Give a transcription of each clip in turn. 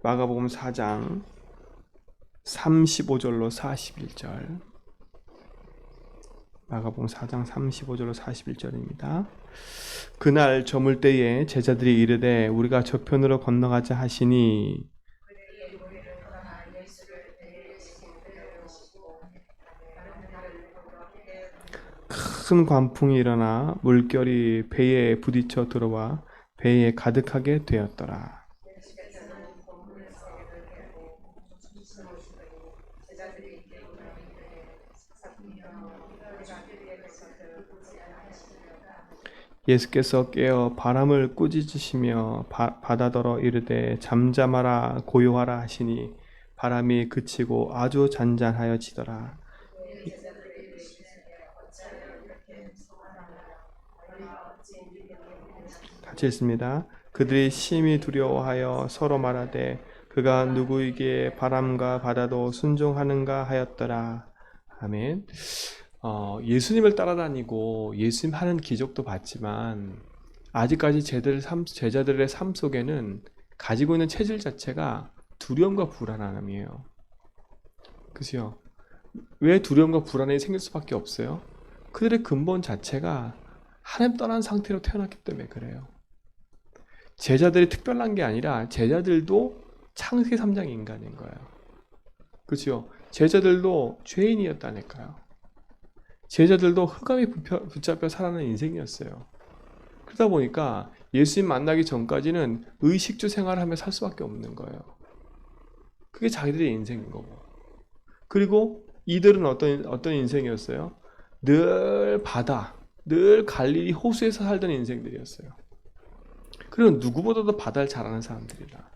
마가복음 4장 35절로 41절. 마가복음 4장 35절로 41절입니다. 그날 저물 때에 제자들이 이르되 우리가 저편으로 건너가자 하시니 큰 광풍이 일어나 물결이 배에 부딪혀 들어와 배에 가득하게 되었더라. 예수께서 깨어 바람을 꾸짖으시며 바다더러 이르되 잠잠하라 고요하라 하시니 바람이 그치고 아주 잔잔하여지더라. 같이 읽습니다. 그들이 심히 두려워하여 서로 말하되 그가 누구에게 바람과 바다도 순종하는가 하였더라. 아멘. 예수님을 따라다니고 예수님 하는 기적도 봤지만 아직까지 제자들의 삶 속에는 가지고 있는 체질 자체가 두려움과 불안함이에요. 그죠? 왜 두려움과 불안이 생길 수밖에 없어요? 그들의 근본 자체가 하나님 떠난 상태로 태어났기 때문에 그래요. 제자들이 특별한 게 아니라 제자들도 창세기 3장 인간인 거예요. 그죠? 제자들도 죄인이었다니까요. 제자들도 흑암에 붙잡혀 살아가는 인생이었어요. 그러다 보니까 예수님 만나기 전까지는 의식주 생활을 하며 살 수밖에 없는 거예요. 그게 자기들의 인생인 거고. 그리고 이들은 어떤 인생이었어요? 늘 바다, 늘 갈릴리 호수에서 살던 인생들이었어요. 그리고 누구보다도 바다를 잘 아는 사람들이다.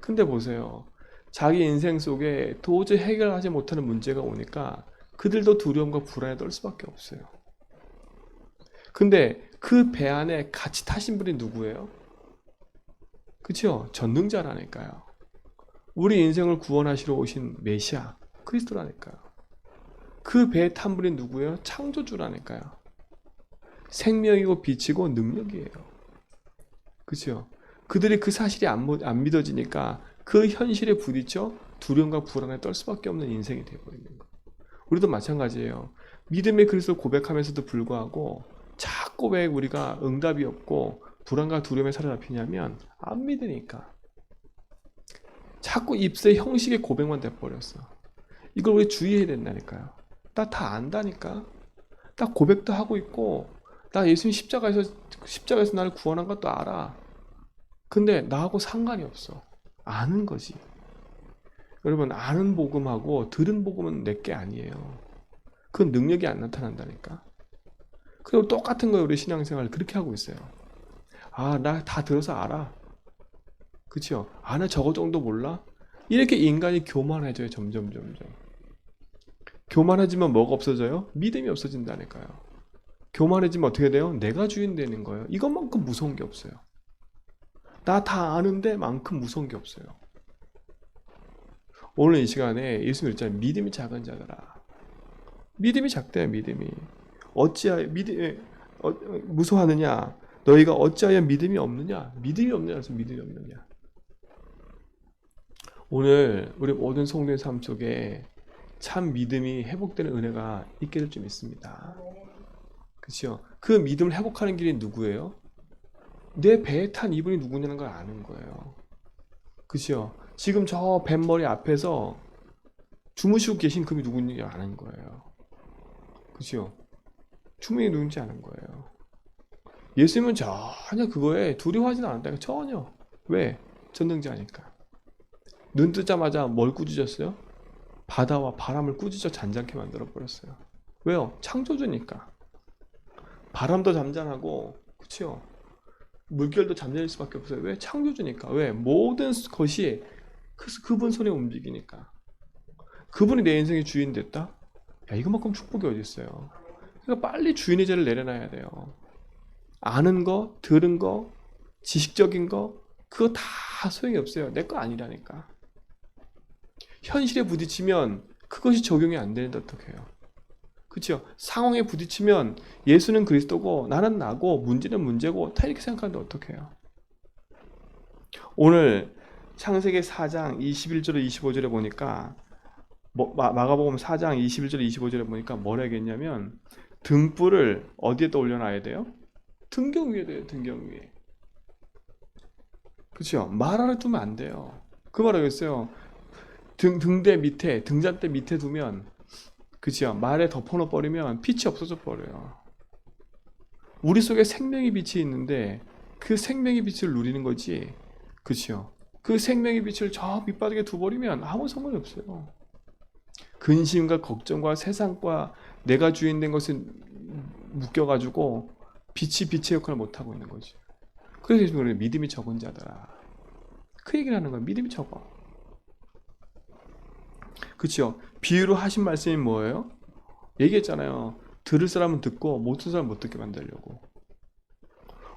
근데 보세요. 자기 인생 속에 도저히 해결하지 못하는 문제가 오니까 그들도 두려움과 불안에 떨 수밖에 없어요. 근데 그 배 안에 같이 타신 분이 누구예요? 그렇죠? 전능자라니까요. 우리 인생을 구원하시러 오신 메시아 그리스도라니까요. 그 배에 탄 분이 누구예요? 창조주라니까요. 생명이고 빛이고 능력이에요. 그렇죠? 그들이 그 사실이 안 믿어지니까 그 현실에 부딪혀 두려움과 불안에 떨 수밖에 없는 인생이 되어버리는 거예요. 우리도 마찬가지예요. 믿음의 그리스도를 고백하면서도 불구하고 자꾸 왜 우리가 응답이 없고 불안과 두려움에 사로잡히냐면 안 믿으니까. 자꾸 입새 형식의 고백만 돼버렸어. 이걸 우리 주의해야 된다니까요. 나 다 안다니까. 나 고백도 하고 있고 나 예수님 십자가에서 나를 구원한 것도 알아. 근데 나하고 상관이 없어. 아는 거지. 여러분 아는 복음하고 들은 복음은 내게 아니에요. 그 능력이 안 나타난다니까. 그리고 똑같은 거예요. 우리 신앙생활 그렇게 하고 있어요. 아, 나 다 들어서 알아. 그쵸? 아, 나 저거 정도 몰라? 이렇게 인간이 교만해져요. 점점. 교만해지면 뭐가 없어져요? 믿음이 없어진다니까요. 교만해지면 어떻게 돼요? 내가 주인 되는 거예요. 이것만큼 무서운 게 없어요. 나 다 아는데 만큼 무서운 게 없어요. 오늘 이 시간에 예수님 있잖아요. 믿음이 작은 자들아. 믿음이 작대요. 믿음이. 어찌하여 무서워하느냐? 너희가 어찌하여 믿음이 없느냐? 믿음이 없느냐? 그래서 믿음이 없느냐? 오늘 우리 모든 성도의 삶 속에 참 믿음이 회복되는 은혜가 있게 될 줄 믿습니다. 그렇죠? 그 믿음을 회복하는 길이 누구예요? 내 배에 탄 이분이 누구냐는 걸 아는 거예요. 그렇죠? 지금 저 뱃머리 앞에서 주무시고 계신 그분이 누군지 아는 거예요. 그렇죠? 주민이 누군지 아는 거예요. 예수님은 전혀 그거에 두려워하지는 않았다니까. 전혀. 왜? 전능자니까. 눈 뜨자마자 뭘 꾸짖었어요? 바다와 바람을 꾸짖어 잔잔케 만들어버렸어요. 왜요? 창조주니까. 바람도 잠잠하고 그치요? 물결도 잠잠할 수밖에 없어요. 왜? 창조주니까. 왜? 모든 것이 그분 손에 움직이니까. 그분이 내 인생의 주인 됐다? 야, 이거만큼 축복이 어디 있어요? 그러니까 빨리 주인의 죄를 내려놔야 돼요. 아는 거, 들은 거, 지식적인 거 그거 다 소용이 없어요. 내 거 아니라니까. 현실에 부딪히면 그것이 적용이 안 되는데 어떡해요? 그렇죠? 상황에 부딪히면 예수는 그리스도고 나는 나고 문제는 문제고 다 이렇게 생각하는데 어떡해요? 오늘 창세기 4장 21절에 25절에 보니까 마가복음 4장 21절에 25절에 보니까 뭐라 하겠냐면 등불을 어디에다 올려놔야 돼요? 등경 위에 돼요. 등경 위에. 그렇죠? 말 아래 두면 안 돼요. 그 말하겠어요. 등대 밑에, 등잔대 밑에 두면, 그죠? 말에 덮어놓아 버리면 빛이 없어져 버려요. 우리 속에 생명의 빛이 있는데 그 생명의 빛을 누리는 거지, 그죠? 그 생명의 빛을 저 밑바닥에 두버리면 아무 상관이 없어요. 근심과 걱정과 세상과 내가 주인된 것에 묶여가지고 빛이 빛의 역할을 못하고 있는 거지. 그래서 우리는 믿음이 적은 자더라. 그 얘기를 하는 거야. 믿음이 적어. 그렇죠? 비유로 하신 말씀이 뭐예요? 얘기했잖아요. 들을 사람은 듣고 못 듣는 사람은 못 듣게 만들려고.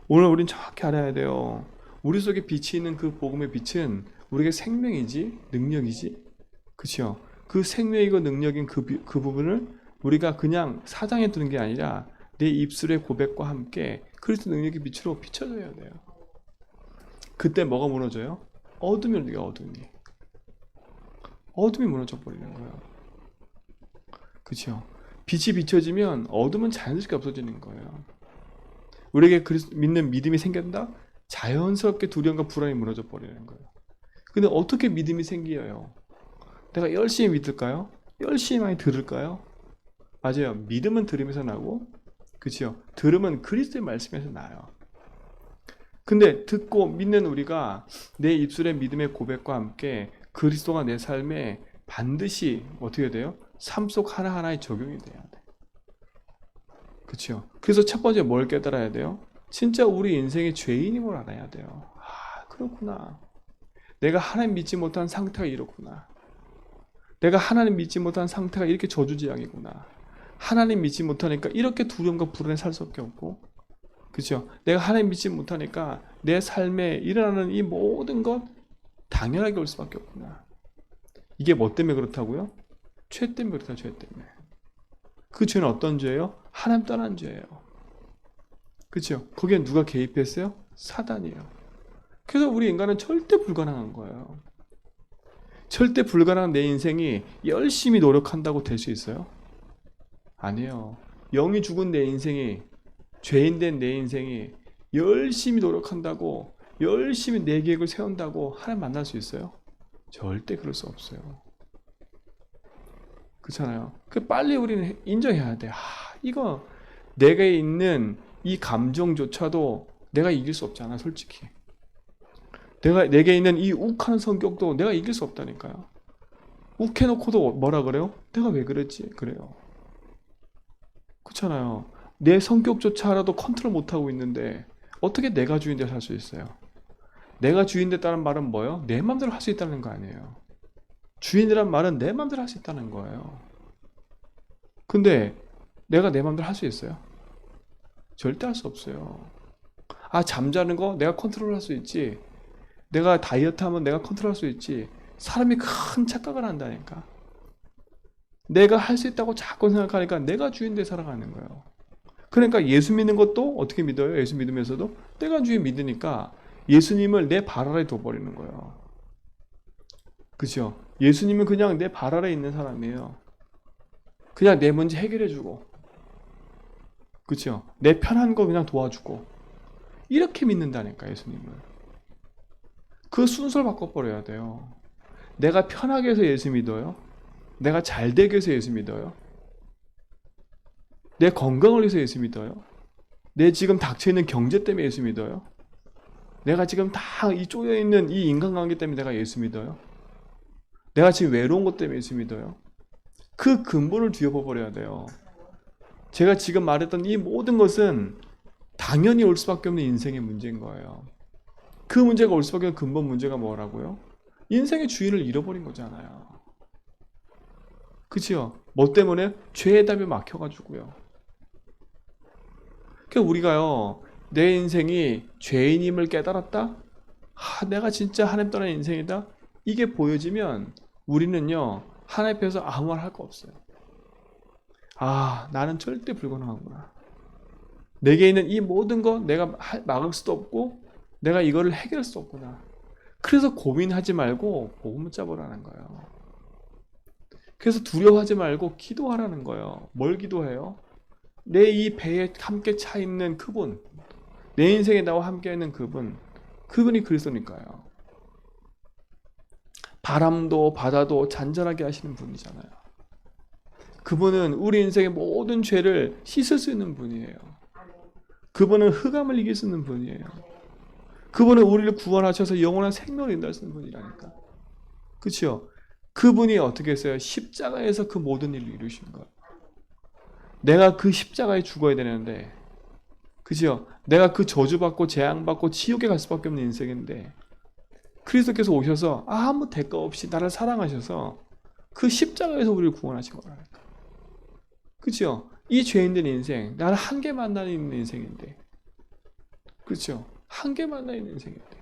오늘 우린 정확히 알아야 돼요. 우리 속에 빛이 있는 그 복음의 빛은 우리에게 생명이지 능력이지. 그렇죠? 그 생명이고 능력인 그 부분을 우리가 그냥 사장에 두는 게 아니라 내 입술의 고백과 함께 그리스도 능력의 빛으로 비춰줘야 돼요. 그때 뭐가 무너져요? 어둠이 무너져요. 어둠이 무너져 버리는 거예요. 그렇죠? 빛이 비춰지면 어둠은 자연스럽게 없어지는 거예요. 우리에게 믿는 믿음이 생긴다? 자연스럽게 두려움과 불안이 무너져 버리는 거예요. 근데 어떻게 믿음이 생겨요? 내가 열심히 믿을까요? 열심히 많이 들을까요? 맞아요. 믿음은 들으면서 나고, 그렇죠? 들으면 그리스도의 말씀에서 나요. 근데 듣고 믿는 우리가 내 입술의 믿음의 고백과 함께 그리스도가 내 삶에 반드시 어떻게 돼요? 삶 속 하나하나에 적용이 돼야 돼. 그렇죠? 그래서 첫 번째 뭘 깨달아야 돼요? 진짜 우리 인생의 죄인임을 알아야 돼요. 아, 그렇구나. 내가 하나님 믿지 못한 상태가 이렇구나. 내가 하나님 믿지 못한 상태가 이렇게 저주지향이구나. 하나님 믿지 못하니까 이렇게 두려움과 불안에 살 수밖에 없고, 그렇죠? 내가 하나님 믿지 못하니까 내 삶에 일어나는 이 모든 것 당연하게 올 수밖에 없구나. 이게 뭐 때문에 그렇다고요? 죄 때문에 그렇다. 죄 때문에. 그 죄는 어떤 죄예요? 하나님 떠난 죄예요. 그렇죠? 거기에 누가 개입했어요? 사단이에요. 그래서 우리 인간은 절대 불가능한 거예요. 절대 불가능한 내 인생이 열심히 노력한다고 될 수 있어요? 아니에요. 영이 죽은 내 인생이, 죄인된 내 인생이 열심히 노력한다고, 열심히 내 계획을 세운다고 하나님 만날 수 있어요? 절대 그럴 수 없어요. 그렇잖아요. 그 빨리 우리는 인정해야 돼. 이거 내가 있는 이 감정조차도 내가 이길 수 없잖아, 솔직히. 내게 있는 이 욱하는 성격도 내가 이길 수 없다니까요. 욱해놓고도 뭐라 그래요? 내가 왜 그랬지? 그래요. 그렇잖아요. 내 성격조차라도 컨트롤 못하고 있는데 어떻게 내가 주인데 살 수 있어요? 내가 주인 됐다는 말은 뭐예요? 내 맘대로 할 수 있다는 거 아니에요. 주인이란 말은 내 맘대로 할 수 있다는 거예요. 근데 내가 내 맘대로 할 수 있어요? 절대 할 수 없어요. 잠자는 거 내가 컨트롤 할 수 있지. 내가 다이어트 하면 내가 컨트롤 할 수 있지. 사람이 큰 착각을 한다니까. 내가 할 수 있다고 자꾸 생각하니까 내가 주인 돼 살아가는 거예요. 그러니까 예수 믿는 것도 어떻게 믿어요? 예수 믿으면서도 내가 주인 믿으니까 예수님을 내 발 아래 둬버리는 거예요. 그렇죠? 예수님은 그냥 내 발 아래 있는 사람이에요. 그냥 내 문제 해결해주고, 그렇죠? 내 편한 거 그냥 도와주고, 이렇게 믿는다니까 예수님을. 그 순서를 바꿔버려야 돼요. 내가 편하게 해서 예수 믿어요? 내가 잘 되게 해서 예수 믿어요? 내 건강을 위해서 예수 믿어요? 내 지금 닥쳐있는 경제 때문에 예수 믿어요? 내가 지금 다 이 쪼여있는 이 인간관계 때문에 내가 예수 믿어요? 내가 지금 외로운 것 때문에 예수 믿어요? 그 근본을 뒤엎어버려야 돼요. 제가 지금 말했던 이 모든 것은 당연히 올 수밖에 없는 인생의 문제인 거예요. 그 문제가 올 수밖에 없는 근본 문제가 뭐라고요? 인생의 주인을 잃어버린 거잖아요. 그치요? 뭐 때문에? 죄의 답이 막혀가지고요. 그러니까 우리가요, 내 인생이 죄인임을 깨달았다? 내가 진짜 하나님 떠난 인생이다? 이게 보여지면 우리는요, 하나님 앞에서 아무 말 할 거 없어요. 나는 절대 불가능하구나. 내게 있는 이 모든 거 내가 막을 수도 없고 내가 이거를 해결할 수 없구나. 그래서 고민하지 말고 복음 붙잡으라는 거예요. 그래서 두려워하지 말고 기도하라는 거예요. 뭘 기도해요? 내 이 배에 함께 차 있는 그분, 내 인생에 나와 함께 있는 그분, 그분이 그리스도니까요. 바람도 바다도 잔잔하게 하시는 분이잖아요. 그분은 우리 인생의 모든 죄를 씻을 수 있는 분이에요. 그분은 흑암을 이길 수 있는 분이에요. 그분은 우리를 구원하셔서 영원한 생명을 인도하시는 분이라니까. 그렇죠? 그분이 어떻게 했어요? 십자가에서 그 모든 일을 이루신 거예요. 내가 그 십자가에 죽어야 되는데, 그죠? 내가 그 저주받고 재앙받고 지옥에 갈 수밖에 없는 인생인데, 그리스도께서 오셔서 아무 대가 없이 나를 사랑하셔서 그 십자가에서 우리를 구원하신 거라니까. 그죠? 이 죄인된 인생, 나를 한계 만나는 인생인데, 그렇죠? 한계 만나는 인생인데,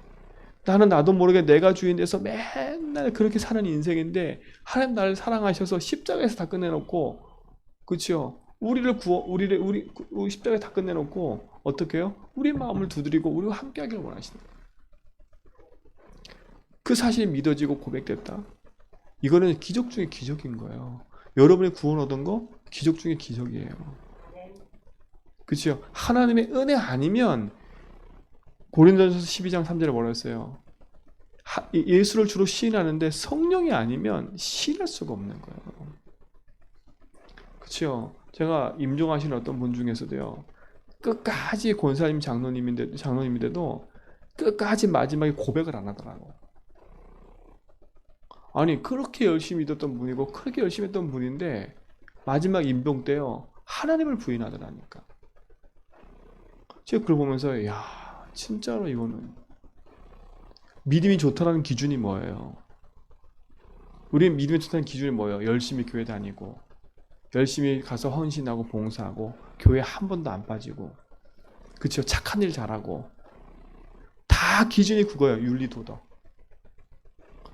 나는 나도 모르게 내가 주인 돼서 맨날 그렇게 사는 인생인데, 하나님 나를 사랑하셔서 십자가에서 다 끝내놓고, 그렇죠? 우리 십자가에 다 끝내놓고 어떻게 해요? 우리 마음을 두드리고 우리와 함께하기를 원하시는 거예요. 그 사실이 믿어지고 고백됐다. 이거는 기적 중에 기적인 거예요. 여러분이 구원 얻은 거 기적 중에 기적이에요. 그렇죠? 하나님의 은혜 아니면 고린도전서 12장 3절에 뭐라 했어요? 예수를 주로 시인하는데 성령이 아니면 시인할 수가 없는 거예요. 그렇죠? 제가 임종하신 어떤 분 중에서도요. 끝까지 권사님 장로님인데도 끝까지 마지막에 고백을 안 하더라고. 아니 그렇게 열심히 믿었던 분이고 그렇게 열심히 했던 분인데 마지막 임종 때요. 하나님을 부인하더라니까. 제가 그걸 보면서 야 진짜로 이거는 믿음이 좋다는 기준이 뭐예요? 우리 믿음이 좋다는 기준이 뭐예요? 열심히 교회 다니고 열심히 가서 헌신하고 봉사하고 교회 한 번도 안 빠지고 그렇죠? 착한 일 잘하고 다 기준이 그거예요. 윤리도덕.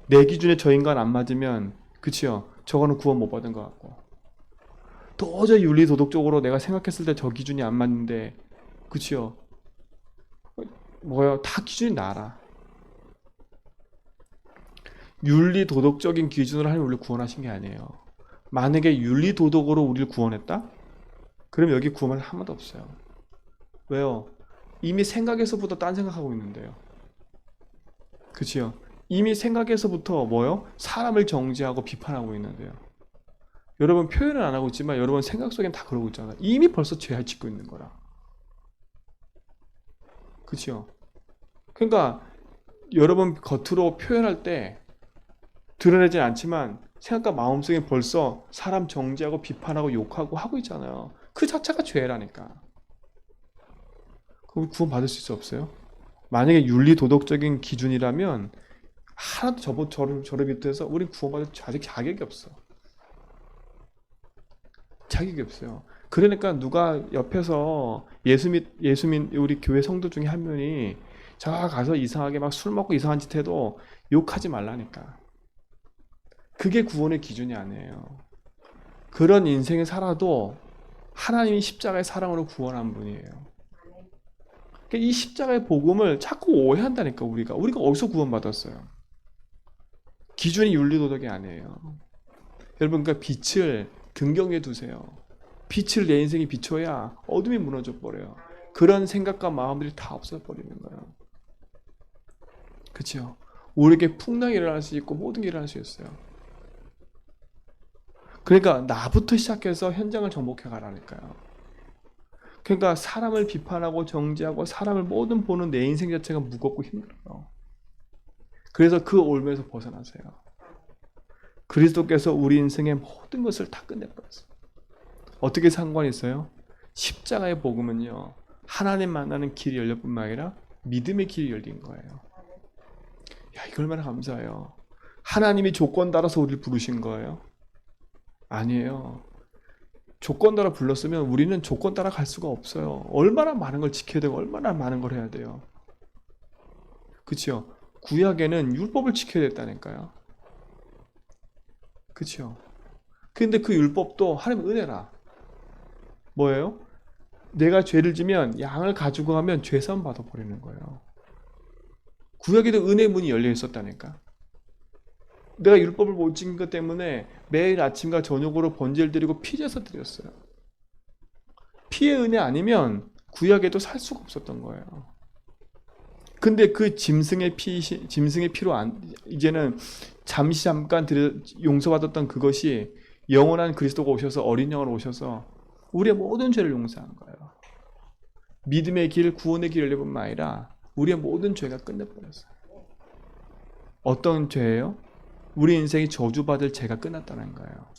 내 기준에 저 인간 안 맞으면 그렇죠? 저거는 구원 못 받은 것 같고 도저히 윤리도덕적으로 내가 생각했을 때 저 기준이 안 맞는데 그렇죠? 뭐야? 다 기준이 나라. 윤리도덕적인 기준으로 하나님 우리를 구원하신 게 아니에요. 만약에 윤리도덕으로 우리를 구원했다? 그럼 여기 구원은 한 번도 없어요. 왜요? 이미 생각에서부터 딴 생각하고 있는데요. 그치요? 이미 생각에서부터 뭐요? 사람을 정죄하고 비판하고 있는데요. 여러분 표현은 안 하고 있지만 여러분 생각 속엔 다 그러고 있잖아요. 이미 벌써 죄를 짓고 있는 거라. 그치요? 그러니까 여러분 겉으로 표현할 때 드러내진 않지만 생각과 마음속에 벌써 사람 정죄하고 비판하고 욕하고 하고 있잖아요. 그 자체가 죄라니까. 그럼 구원 받을 수 없어요? 만약에 윤리 도덕적인 기준이라면 하나도 저를 비롯해서 우리 구원받을 자격이 없어. 자격이 없어요. 그러니까 누가 옆에서 예수민 우리 교회 성도 중에 한 명이 저 가서 이상하게 막 술 먹고 이상한 짓 해도 욕하지 말라니까. 그게 구원의 기준이 아니에요. 그런 인생을 살아도 하나님이 십자가의 사랑으로 구원한 분이에요. 이 십자가의 복음을 자꾸 오해한다니까 우리가 어디서 구원받았어요? 기준이 윤리도덕이 아니에요. 여러분 그러니까 빛을 긍정해 두세요. 빛을 내 인생에 비춰야 어둠이 무너져 버려요. 그런 생각과 마음들이 다 없어버리는 거예요. 그렇죠? 우리에게 풍랑이 일어날 수 있고 모든 게 일어날 수 있어요. 그러니까 나부터 시작해서 현장을 정복해 가라니까요. 그러니까 사람을 비판하고 정죄하고 사람을 모든 보는 내 인생 자체가 무겁고 힘들어요. 그래서 그 올무에서 벗어나세요. 그리스도께서 우리 인생의 모든 것을 다 끝내버렸어요. 어떻게 상관이 있어요? 십자가의 복음은요. 하나님 만나는 길이 열릴 뿐만 아니라 믿음의 길이 열린 거예요. 야, 이거 얼마나 감사해요. 하나님이 조건 따라서 우리를 부르신 거예요? 아니에요. 조건 따라 불렀으면 우리는 조건 따라 갈 수가 없어요. 얼마나 많은 걸 지켜야 되고 얼마나 많은 걸 해야 돼요. 그렇죠? 구약에는 율법을 지켜야 됐다니까요. 그렇죠? 근데 그 율법도 하나님 은혜라. 뭐예요? 내가 죄를 지면 양을 가지고 가면 죄사함 받아버리는 거예요. 구약에도 은혜의 문이 열려 있었다니까. 내가 율법을 못 지킨 것 때문에 매일 아침과 저녁으로 번제를 드리고 피제사 드렸어요. 피의 은혜 아니면 구약에도 살 수가 없었던 거예요. 근데 그 짐승의 피로 이제는 잠깐 용서받았던 그것이 영원한 그리스도가 오셔서 어린 양으로 오셔서 우리의 모든 죄를 용서한 거예요. 믿음의 길, 구원의 길을 열릴 뿐만 아니라 우리의 모든 죄가 끝내버렸어요. 어떤 죄예요? 우리 인생이 저주받을 죄가 끝났다는 거예요.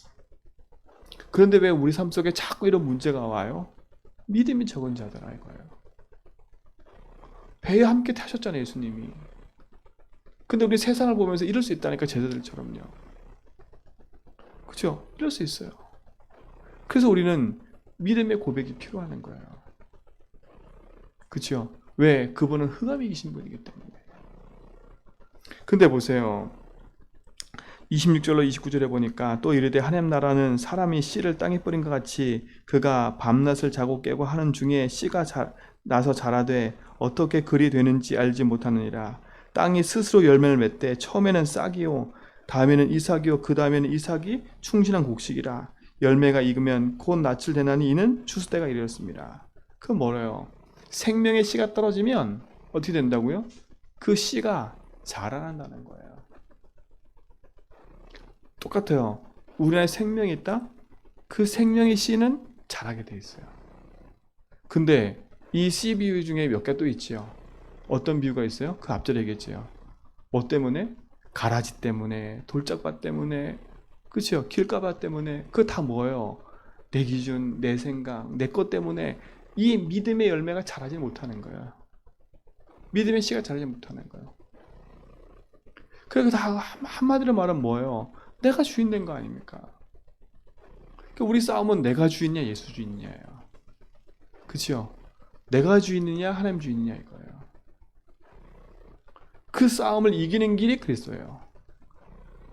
그런데 왜 우리 삶 속에 자꾸 이런 문제가 와요? 믿음이 적은 자들아 이거예요. 배에 함께 타셨잖아요, 예수님이. 근데 우리 세상을 보면서 이럴 수 있다니까, 제자들처럼요. 그렇죠? 이럴 수 있어요. 그래서 우리는 믿음의 고백이 필요한 거예요. 그렇죠? 왜? 그분은 흑암이 계신 분이기 때문에. 근데 보세요. 26절로 29절에 보니까 또 이르되 하나님 나라는 사람이 씨를 땅에 뿌린 것 같이 그가 밤낮을 자고 깨고 하는 중에 씨가 나서 자라되 어떻게 그리 되는지 알지 못하느니라. 땅이 스스로 열매를 맺되 처음에는 싹이요 다음에는 이삭이요 그 다음에는 이삭이 충실한 곡식이라. 열매가 익으면 곧 낯을 대나니 이는 추수 때가 이르렀습니다. 그건 뭐래요? 생명의 씨가 떨어지면 어떻게 된다고요? 그 씨가 자라난다는 거예요. 똑같아요. 우리 안에 생명이 있다? 그 생명의 씨는 자라게 돼 있어요. 근데 이 씨 비유 중에 몇 개 또 있지요. 어떤 비유가 있어요? 그 앞절에 얘기했지요. 뭐 때문에? 가라지 때문에, 돌짝밭 때문에, 그렇죠? 길가밭 때문에. 그거 다 뭐예요? 내 기준, 내 생각, 내 것 때문에 이 믿음의 열매가 자라지 못하는 거예요. 믿음의 씨가 자라지 못하는 거예요. 그래서 다 한마디로 말하면 뭐예요? 내가 주인 된 거 아닙니까? 그러니까 우리 싸움은 내가 주인이냐 예수 주인이냐예요. 그렇죠? 내가 주인이냐 하나님 주인이냐 이거예요. 그 싸움을 이기는 길이 그리스도예요.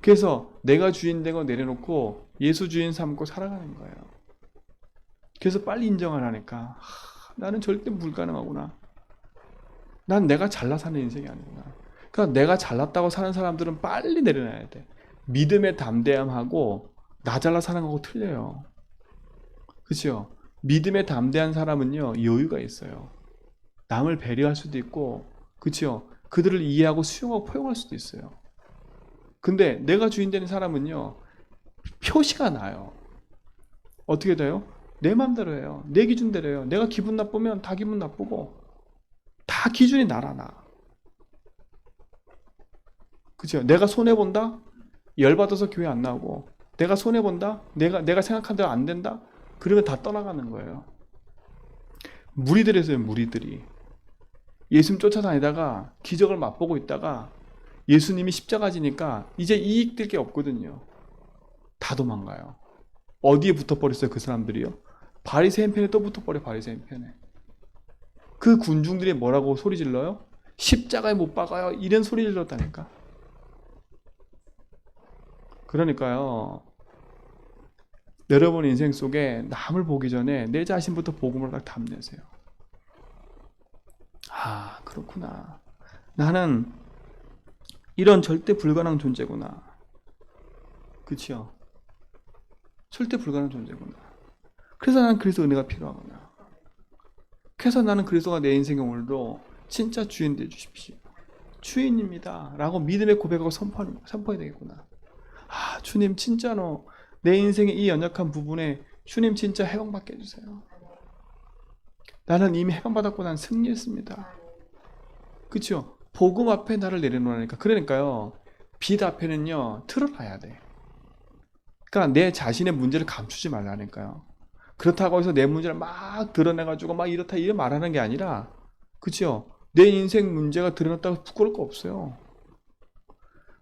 그래서 내가 주인 된 거 내려놓고 예수 주인 삼고 살아가는 거예요. 그래서 빨리 인정을 하니까 나는 절대 불가능하구나. 난 내가 잘나 사는 인생이 아니구나. 그러니까 내가 잘났다고 사는 사람들은 빨리 내려놔야 돼. 믿음의 담대함하고 나 잘나 사는 거하고 틀려요. 그렇죠? 믿음의 담대한 사람은요 여유가 있어요. 남을 배려할 수도 있고, 그렇죠? 그들을 이해하고 수용하고 포용할 수도 있어요. 근데 내가 주인 되는 사람은요 표시가 나요. 어떻게 돼요? 내 맘대로 해요. 내 기준대로 해요. 내가 기분 나쁘면 다 기분 나쁘고 다 기준이 나라나. 그렇죠? 내가 손해본다? 열받아서 교회 안 나오고, 내가 손해본다? 내가 생각한 대로 안 된다? 그러면 다 떠나가는 거예요. 무리들에서요, 무리들이. 예수님 쫓아다니다가 기적을 맛보고 있다가 예수님이 십자가 지니까 이제 이익될 게 없거든요. 다 도망가요. 어디에 붙어버렸어요, 그 사람들이요? 바리새인 편에 또 붙어버려, 바리새인 편에. 그 군중들이 뭐라고 소리 질러요? 십자가에 못 박아요. 이런 소리 질렀다니까. 그러니까요. 여러분 인생 속에 남을 보기 전에 내 자신부터 복음을 딱 담내세요. 아, 그렇구나. 나는 이런 절대 불가능한 존재구나. 그치요? 절대 불가능한 존재구나. 그래서 나는 그리스도 은혜가 필요하구나. 그래서 나는 그리스도가 내 인생의 오늘도 진짜 주인 되어 주십시오. 주인입니다. 라고 믿음의 고백하고 선포해야 되겠구나. 아, 주님 진짜로 내 인생의 이 연약한 부분에 주님 진짜 해방받게 해주세요. 나는 이미 해방받았고 난 승리했습니다. 그렇죠? 복음 앞에 나를 내려놓으니까. 그러니까요, 빛 앞에는요 틀을 놔야 돼. 그러니까 내 자신의 문제를 감추지 말라니까요. 그렇다고 해서 내 문제를 막 드러내가지고 막 이렇다 이래 말하는 게 아니라, 그렇죠? 내 인생 문제가 드러났다고 부끄러울 거 없어요.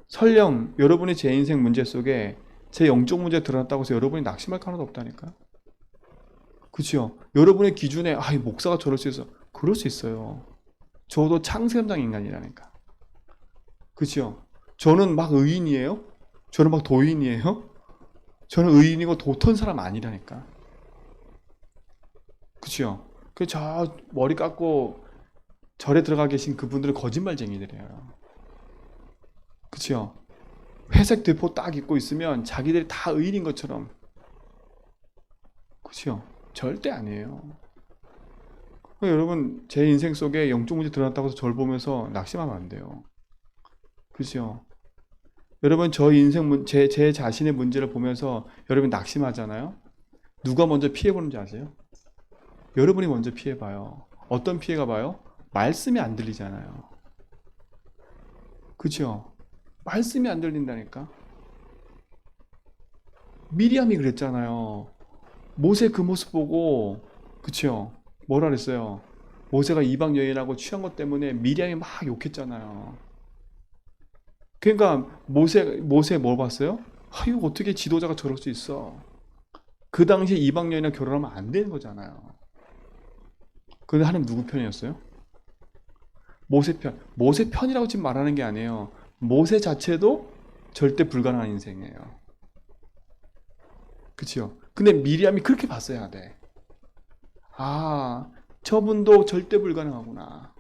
설령 여러분이 제 인생 문제 속에 제 영적 문제 드러났다고 해서 여러분이 낙심할 하나도 없다니까. 그렇죠? 여러분의 기준에 이 목사가 저럴 수 있어. 그럴 수 있어요. 저도 창세현장 인간이라니까. 그렇죠? 저는 막 의인이에요? 저는 막 도인이에요? 저는 의인이고 도턴 사람 아니라니까. 그렇죠? 저 머리 깎고 절에 들어가 계신 그분들은 거짓말쟁이들이에요. 그치요? 회색 대포 딱 입고 있으면 자기들이 다 의인인 것처럼. 그치요? 절대 아니에요. 여러분, 제 인생 속에 영적 문제 드러났다고 해서 절 보면서 낙심하면 안 돼요. 그치요? 여러분, 저 인생 제 자신의 문제를 보면서 여러분 낙심하잖아요? 누가 먼저 피해보는지 아세요? 여러분이 먼저 피해봐요. 어떤 피해가 봐요? 말씀이 안 들리잖아요. 그쵸? 말씀이 안 들린다니까? 미리암이 그랬잖아요. 모세 그 모습 보고, 그쵸? 뭐라 그랬어요? 모세가 이방 여인하고 취한 것 때문에 미리암이 막 욕했잖아요. 그러니까 모세 뭘 봤어요? 아, 이거 어떻게 지도자가 저럴 수 있어? 그 당시에 이방 여인이랑 결혼하면 안 되는 거잖아요. 근데 하나님 누구 편이었어요? 모세 편. 모세 편이라고 지금 말하는 게 아니에요. 모세 자체도 절대 불가능한 인생이에요. 그치요? 근데 미리암이 그렇게 봤어야 돼. 아, 저분도 절대 불가능하구나.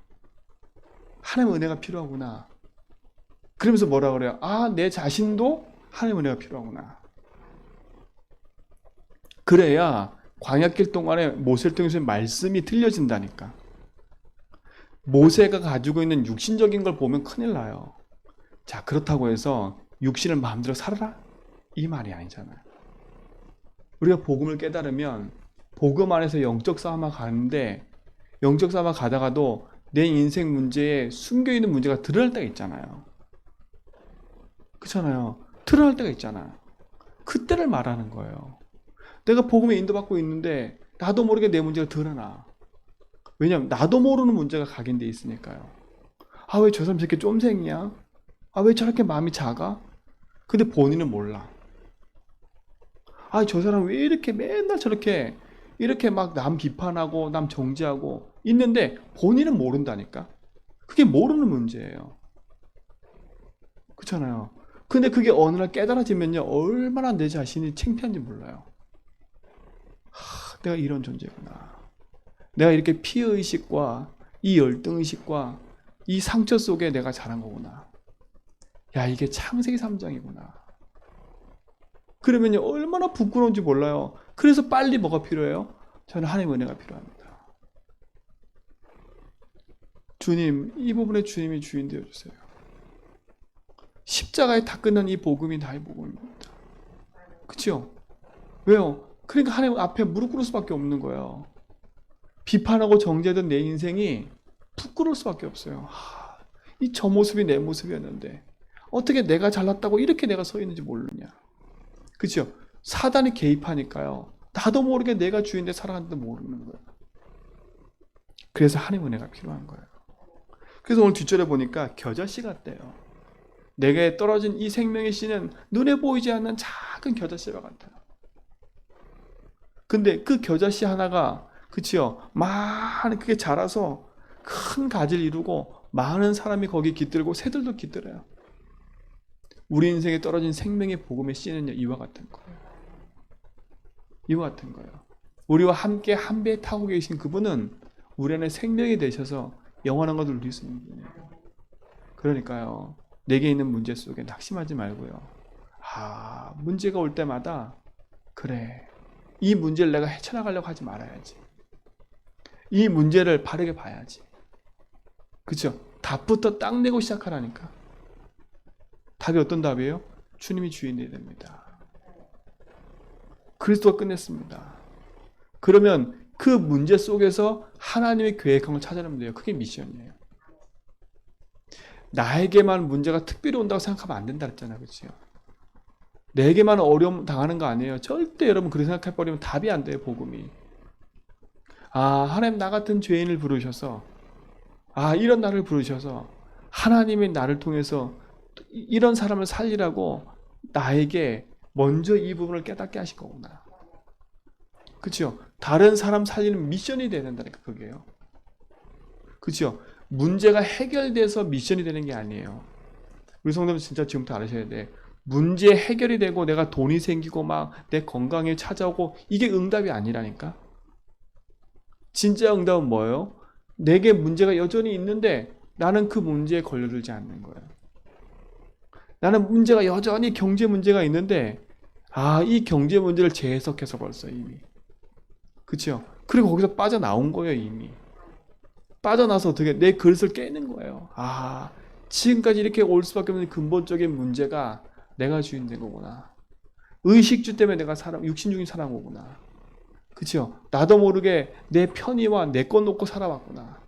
하나님의 은혜가 필요하구나. 그러면서 뭐라 그래요? 아, 내 자신도 하나님의 은혜가 필요하구나. 그래야 광야길 동안에 모세를 통해서 말씀이 들려진다니까. 모세가 가지고 있는 육신적인 걸 보면 큰일 나요. 자, 그렇다고 해서 육신을 마음대로 살아라? 이 말이 아니잖아요. 우리가 복음을 깨달으면 복음 안에서 영적 싸움을 가는데 영적 싸움을 가다가도 내 인생 문제에 숨겨있는 문제가 드러날 때가 있잖아요. 그렇잖아요. 드러날 때가 있잖아요. 그때를 말하는 거예요. 내가 복음에 인도받고 있는데 나도 모르게 내 문제가 드러나. 왜냐면 나도 모르는 문제가 각인돼 있으니까요. 아, 왜 저 사람 저렇게 쫌생이야? 아, 왜 저렇게 마음이 작아? 근데 본인은 몰라. 아, 저 사람 왜 이렇게 맨날 저렇게 이렇게 막 남 비판하고 남 정죄하고 있는데 본인은 모른다니까. 그게 모르는 문제예요. 그렇잖아요. 근데 그게 어느 날 깨달아지면요, 얼마나 내 자신이 창피한지 몰라요. 내가 이런 존재구나. 내가 이렇게 피해의식과 이 열등의식과 이 상처 속에 내가 자란 거구나. 야, 이게 창세기 3장이구나. 그러면요, 얼마나 부끄러운지 몰라요. 그래서 빨리 뭐가 필요해요? 저는 하나님의 은혜가 필요합니다. 주님, 이 부분에 주님이 주인 되어주세요. 십자가에 다 끝난 이 복음이 나의 복음입니다. 그치요? 왜요? 그러니까 하나님 앞에 무릎 꿇을 수밖에 없는 거예요. 비판하고 정죄된 내 인생이 부끄러울 수밖에 없어요. 이 저 모습이 내 모습이었는데 어떻게 내가 잘났다고 이렇게 내가 서 있는지 모르냐. 그죠? 사단이 개입하니까요. 나도 모르게 내가 주인데 살아가는데 모르는 거예요. 그래서 하나님 은혜가 필요한 거예요. 그래서 오늘 뒷절에 보니까 겨자씨 같대요. 내게 떨어진 이 생명의 씨는 눈에 보이지 않는 작은 겨자씨와 같아요. 근데 그 겨자씨 하나가 그치요? 많은 그게 자라서 큰 가지를 이루고 많은 사람이 거기 깃들고 새들도 깃들어요. 우리 인생에 떨어진 생명의 복음의 씨는요, 이와 같은 거예요. 이와 같은 거예요. 우리와 함께 한 배에 타고 계신 그분은 우리 안에 생명이 되셔서 영원한 것을 누릴 수 있는 분이에요. 그러니까요, 내게 있는 문제 속에 낙심하지 말고요. 문제가 올 때마다 그래, 이 문제를 내가 헤쳐나가려고 하지 말아야지. 이 문제를 바르게 봐야지. 그쵸? 답부터 딱 내고 시작하라니까. 답이 어떤 답이에요? 주님이 주인이 됩니다. 그리스도가 끝냈습니다. 그러면 그 문제 속에서 하나님의 계획한 걸 찾아내면 돼요. 그게 미션이에요. 나에게만 문제가 특별히 온다고 생각하면 안 된다 그랬잖아요. 그렇죠? 내게만 어려움 당하는 거 아니에요. 절대 여러분 그렇게 생각해버리면 답이 안 돼요. 복음이. 하나님 나 같은 죄인을 부르셔서 이런 나를 부르셔서 하나님이 나를 통해서 이런 사람을 살리라고 나에게 먼저 이 부분을 깨닫게 하신 거구나. 그렇죠? 다른 사람 살리는 미션이 돼야 된다니까 그게요. 그렇죠? 문제가 해결돼서 미션이 되는 게 아니에요. 우리 성도들 진짜 지금부터 알으셔야 돼. 문제 해결이 되고 내가 돈이 생기고 막 내 건강이 찾아오고 이게 응답이 아니라니까. 진짜 응답은 뭐예요? 내게 문제가 여전히 있는데 나는 그 문제에 걸려들지 않는 거예요. 나는 문제가 여전히 경제 문제가 있는데 이 경제 문제를 재해석해서 벌써 이미. 그렇죠? 그리고 거기서 빠져나온 거예요, 이미. 빠져나서 어떻게 내 그릇을 깨는 거예요. 지금까지 이렇게 올 수밖에 없는 근본적인 문제가 내가 주인된 거구나. 의식주 때문에 내가 육신 중인 살아온 거구나. 그렇죠? 나도 모르게 내 편의와 내 것 놓고 살아왔구나.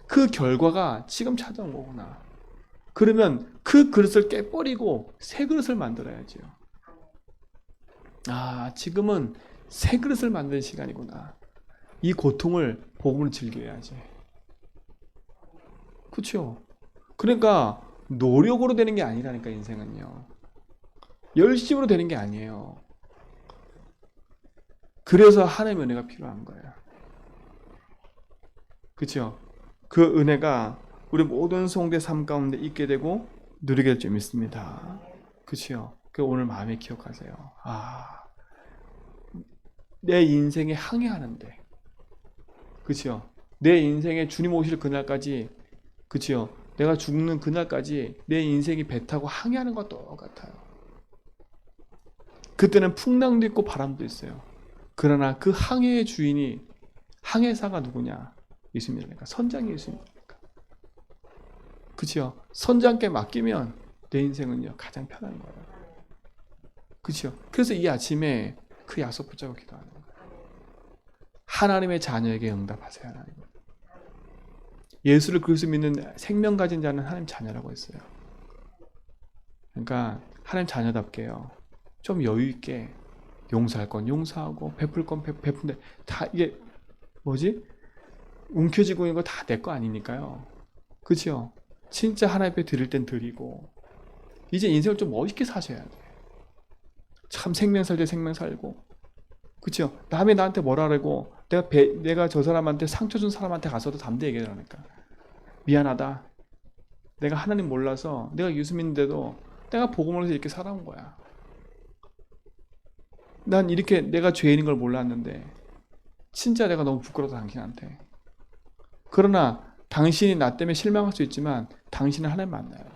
그 결과가 지금 찾아온 거구나. 그러면 그 그릇을 깨버리고 새 그릇을 만들어야죠. 지금은 새 그릇을 만드는 시간이구나. 이 고통을 복음을 즐겨야지. 그렇죠? 그러니까 노력으로 되는 게 아니라니까, 인생은요. 열심으로 되는 게 아니에요. 그래서 하나님의 은혜가 필요한 거예요. 그렇죠? 그 은혜가 우리 모든 성도의 삶 가운데 있게 되고 누리게 될 줄 믿습니다. 그렇죠? 그 오늘 마음에 기억하세요. 내 인생에 항해하는데, 그렇죠? 내 인생에 주님 오실 그날까지, 그렇죠? 내가 죽는 그날까지 내 인생이 배 타고 항해하는 것과 똑같아요. 그때는 풍랑도 있고 바람도 있어요. 그러나 그 항해의 주인이, 항해사가 누구냐? 예수님이니까. 선장이 예수님이니까. 그렇죠? 선장께 맡기면 내 인생은요 가장 편한 거예요. 그렇죠? 그래서 이 아침에 그 약속 붙잡고 기도하는 거예요. 하나님의 자녀에게 응답하세요. 하나님. 예수를 그리스도 믿는 생명 가진 자는 하나님 자녀라고 했어요. 그러니까 하나님 자녀답게요. 좀 여유 있게 용서할 건 용서하고 베풀 건 베푼데 다 이게 뭐지? 움켜쥐고 있는 거 다 내 거 아니니까요. 그렇죠? 진짜 하나님 앞에 드릴 땐 드리고 이제 인생을 좀 멋있게 사셔야 돼. 참 생명 살 때 생명 살고, 그렇죠? 남이 나한테 뭐라 그러고 내가 저 사람한테 상처 준 사람한테 가서도 담대 얘기하라니까. 미안하다. 내가 하나님 몰라서 내가 예수 믿는데도 내가 복음을 해서 이렇게 살아온 거야. 난 이렇게 내가 죄인인 걸 몰랐는데 진짜 내가 너무 부끄러워서 당신한테. 그러나 당신이 나 때문에 실망할 수 있지만 당신은 하나님 만나야 돼.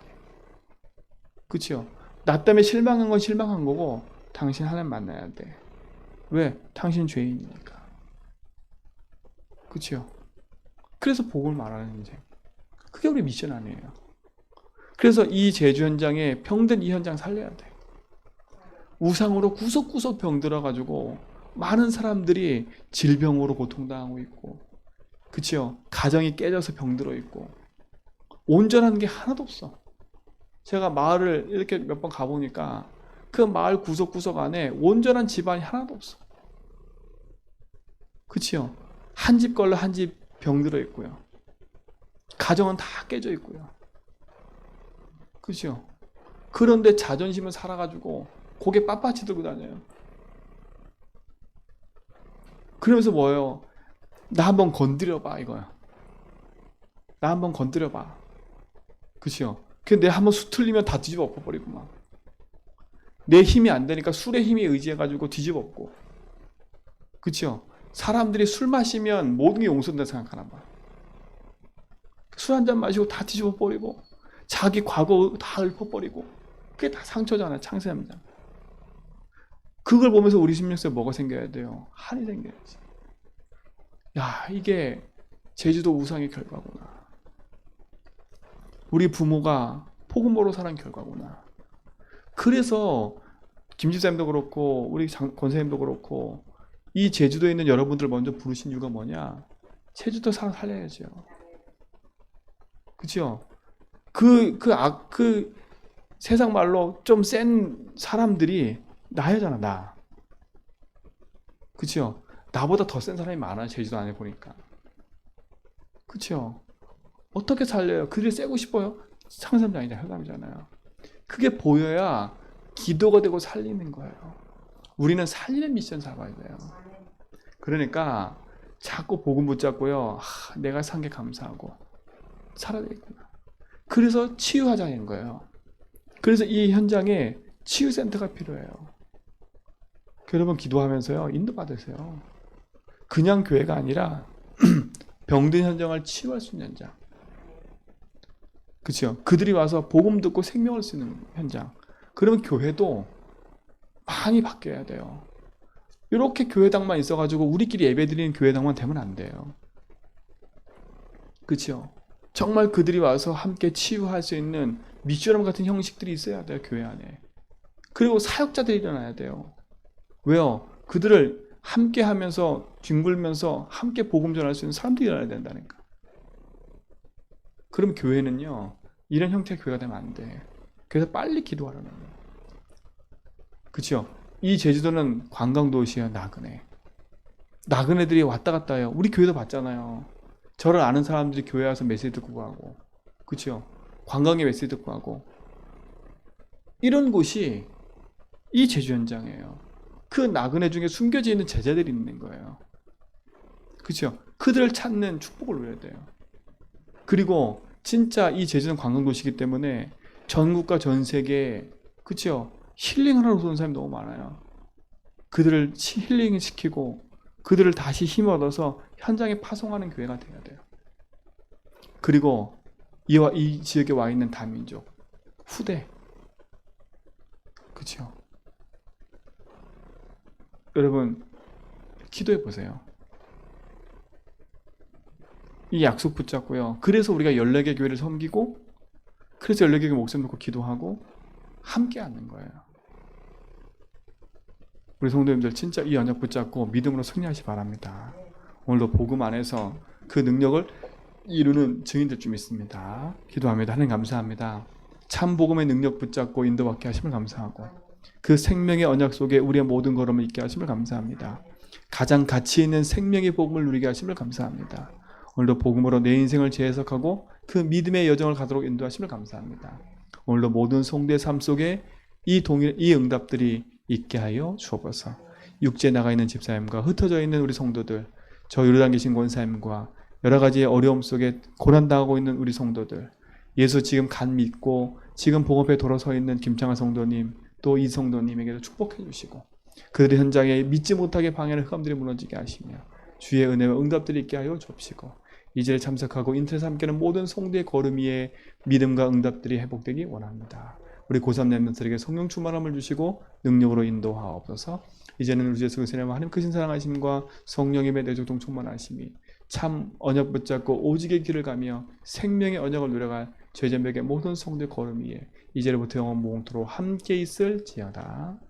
그렇죠? 나 때문에 실망한 건 실망한 거고 당신 하나님 만나야 돼. 왜? 당신 죄인이니까. 그렇죠? 그래서 복음을 말하는 인생. 그게 우리 미션 아니에요. 그래서 이 제주 현장에 병든 이 현장 살려야 돼. 우상으로 구석구석 병들어가지고 많은 사람들이 질병으로 고통당하고 있고, 그치요? 가정이 깨져서 병들어 있고 온전한 게 하나도 없어. 제가 마을을 이렇게 몇 번 가보니까 그 마을 구석구석 안에 온전한 집안이 하나도 없어. 그치요? 한 집 걸러 한 집 병들어 있고요. 가정은 다 깨져 있고요. 그치요? 그런데 자존심을 살아가지고 고개 빳빳이 들고 다녀요. 그러면서 뭐예요? 나 한번 건드려봐, 이거야. 나 한번 건드려봐. 그치요? 근데 내 한번 수틀리면 다 뒤집어 엎어버리고 막. 내 힘이 안 되니까 술의 힘에 의지해가지고 뒤집어 엎고. 그치요? 사람들이 술 마시면 모든 게 용서된다 생각하나 봐. 술 한 잔 마시고 다 뒤집어 버리고 자기 과거 다 읊어버리고. 그게 다 상처잖아요. 창세합니다. 그걸 보면서 우리 심령속에 뭐가 생겨야 돼요? 한이 생겨야지. 야, 이게 제주도 우상의 결과구나. 우리 부모가 폭음으로 살은 결과구나. 그래서 김집사님도 그렇고 우리 권사님도 그렇고 이 제주도에 있는 여러분들 먼저 부르신 이유가 뭐냐? 제주도 사람 살려야죠. 그렇죠? 그 세상 말로 좀 센 사람들이 나야잖아, 나. 그렇죠? 나보다 더 센 사람이 많아요, 제주도 안에 보니까. 그렇죠? 어떻게 살려요? 그들이 세고 싶어요? 상상도 아니라 혈담이잖아요. 그게 보여야 기도가 되고 살리는 거예요. 우리는 살리는 미션 잡아야 돼요. 그러니까 자꾸 복음 붙잡고요. 내가 산 게 감사하고 살아야 되겠구나. 그래서 치유하자는 거예요. 그래서 이 현장에 치유센터가 필요해요. 여러분 기도하면서요. 인도받으세요. 그냥 교회가 아니라 병든 현장을 치유할 수 있는 현장. 그렇죠? 그들이 와서 복음 듣고 생명을 쓰는 현장. 그러면 교회도 많이 바뀌어야 돼요. 이렇게 교회당만 있어가지고 우리끼리 예배드리는 교회당만 되면 안 돼요. 그렇죠? 정말 그들이 와서 함께 치유할 수 있는 미션홈 같은 형식들이 있어야 돼요. 교회 안에. 그리고 사역자들이 일어나야 돼요. 왜요? 그들을 함께 하면서 뒹굴면서 함께 복음 전할 수 있는 사람들이 일어나야 된다니까. 그럼 교회는요, 이런 형태의 교회가 되면 안 돼. 그래서 빨리 기도하라는 거예요. 그렇죠? 이 제주도는 관광도시예요. 나그네들이 왔다 갔다 해요. 우리 교회도 봤잖아요. 저를 아는 사람들이 교회 와서 메시지 듣고 가고, 그렇죠? 관광에 메시지 듣고 가고, 이런 곳이 이 제주 현장이에요. 그 나그네 중에 숨겨져 있는 제자들이 있는 거예요. 그렇죠? 그들을 찾는 축복을 누려야 돼요. 그리고 진짜 이 제주는 관광도시이기 때문에 전국과 전 세계에, 그렇죠? 힐링하러 오는 사람이 너무 많아요. 그들을 힐링시키고 그들을 다시 힘 얻어서 현장에 파송하는 교회가 돼야 돼요. 그리고 이 지역에 와 있는 다민족 후대, 그렇죠? 여러분 기도해 보세요. 이 약속 붙잡고요. 그래서 우리가 14개 교회를 섬기고, 그래서 14개 교회 목숨 놓고 기도하고 함께 하는 거예요. 우리 성도님들 진짜 이 언약 붙잡고 믿음으로 승리하시 바랍니다. 오늘도 복음 안에서 그 능력을 이루는 증인들 좀 있습니다. 기도합니다. 하나님 감사합니다. 참 복음의 능력 붙잡고 인도받게 하심을 감사하고, 그 생명의 언약 속에 우리의 모든 걸음을 있게 하심을 감사합니다. 가장 가치 있는 생명의 복음을 누리게 하심을 감사합니다. 오늘도 복음으로 내 인생을 재해석하고 그 믿음의 여정을 가도록 인도하심을 감사합니다. 오늘도 모든 성도의 삶 속에 이 응답들이 있게 하여 주옵소서. 육지에 나가 있는 집사님과 흩어져 있는 우리 성도들, 저 요르단 계신 권사님과 여러 가지의 어려움 속에 고난당하고 있는 우리 성도들, 예수 지금 간 믿고 지금 복음 앞에 돌아서 있는 김창하 성도님, 또 이 성도님에게도 축복해 주시고, 그들의 현장에 믿지 못하게 방해하는 흑암들이 무너지게 하시며 주의 은혜와 응답들이 있게 하여 주옵시고, 이 자리에 참석하고 인터넷 함께하는 모든 성도의 걸음 위에 믿음과 응답들이 회복되기 원합니다. 우리 고3 렘넌트들에게 성령 충만함을 주시고 능력으로 인도하옵소서. 이제는 우리 예수 그리스도의 하나님 크신 사랑하심과 성령님의 내조동 충만하심이 참 언약 붙잡고 오직의 길을 가며 생명의 언약을 누려갈 죄전백의 모든 성도의 걸음 위에 이제부터 영원 무궁토록 함께 있을지어다.